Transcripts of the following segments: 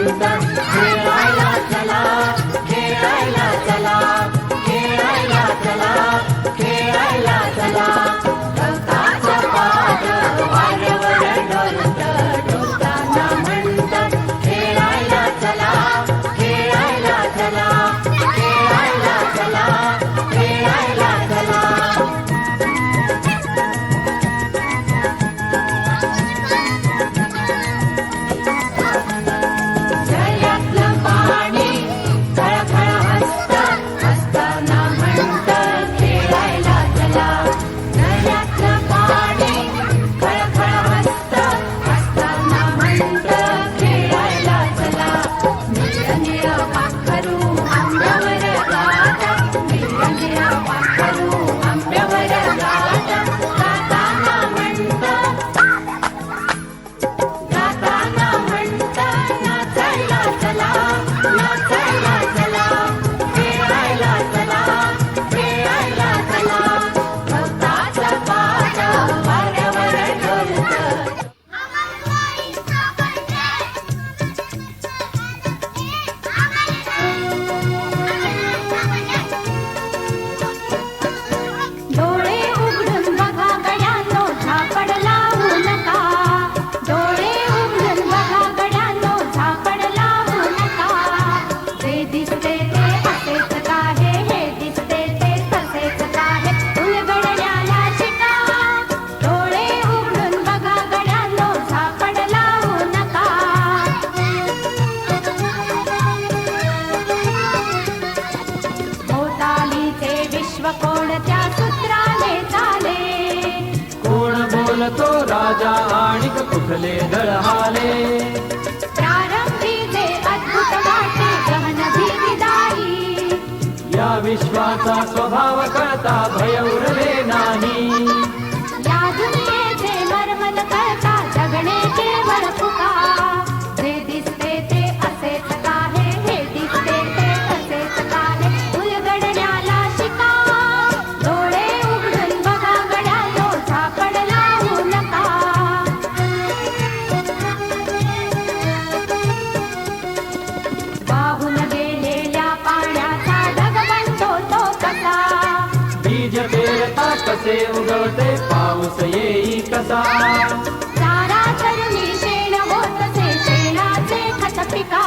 म्हणत खेळायला चला, खेळायला चला, खेळायला चला, खेळायला चला. गवताचं पाट वाऱ्यावर डोलत डोलताना म्हणत खेळायला चला, खेळायला चला, खेळायला चला, खेळायला चला. झऱ्यातलं पाणी खळखळ हसतं, हसताना म्हणतं खेळायला चला. झऱ्यातलं पाणी खळखळ हसतं, हसताना म्हणतं खेळायला चला. निळनिळ पाखरू आंब्यावर गातं, निळनिळ पाखरू आंब्यावर गातं, गाताना म्हणतं, गाताना म्हणतं नाचायला चला, नाचायला चला, खेळायला चला, खेळायला चला. गवताचं पाट वाऱ्यावर डोलतं. डोळे उघडून बघा गड्यांनो, झापड लावू नका. डोळे उघडून बघा गड्यांनो, झापड लावू नका. जे दिसते ते असेच काहे, हे दिसते ते तसेच काहे, उलगडण्याला शिका. डोळे उघडून बघा गड्यांनो, झापड लावू नका. भोवतालीचे विश्व कोणत्या सूत्राने चाले, कोण बोलतो राजा आणि कुठले दळहाले. प्रारंभी जे अद्भुत वाटे गहन भीतीदायी. या विश्वाचा स्वभाव कळता भय उरले नाही. या दुनियेचे मर्मन कळता जगणे केवळ फुका. जे दिसते ते असेच काहे, हे दिसते ते तसेच काहे, उलगडण्याला शिका. डोळे उघडून बघा गड्यांनो, झापड लावू नका. वाहून गेलेल्या पाण्याचा ढग बनतो तो कसा. बीज पेरता कसे उगवते पाऊस येई कसा. चारा चरुणी शेण होतसे, शेणाचे खत पिका.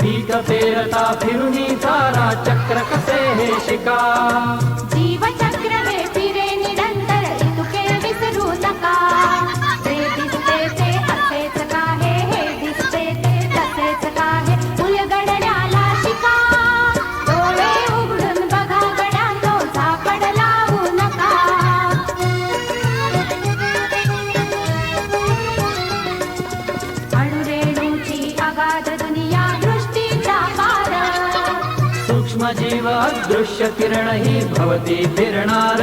पीक पेरता फिरुनी चारा चक्र कसे हे शिका. जीवचक्र हे फिरे निरंतर, इतुके विसरू नका. जे दिसते ते असेच काहे, हे दिसते ते तसेच काहे, उलगडण्याला शिका. डोळे उघडून बघा गड्यांनो, झापड लावू नका. अणुरेणूची अगाध दुनिया दृष्टीचा पार. सूक्ष्म जीव अदृश्य किरण ही भवती फिरणार.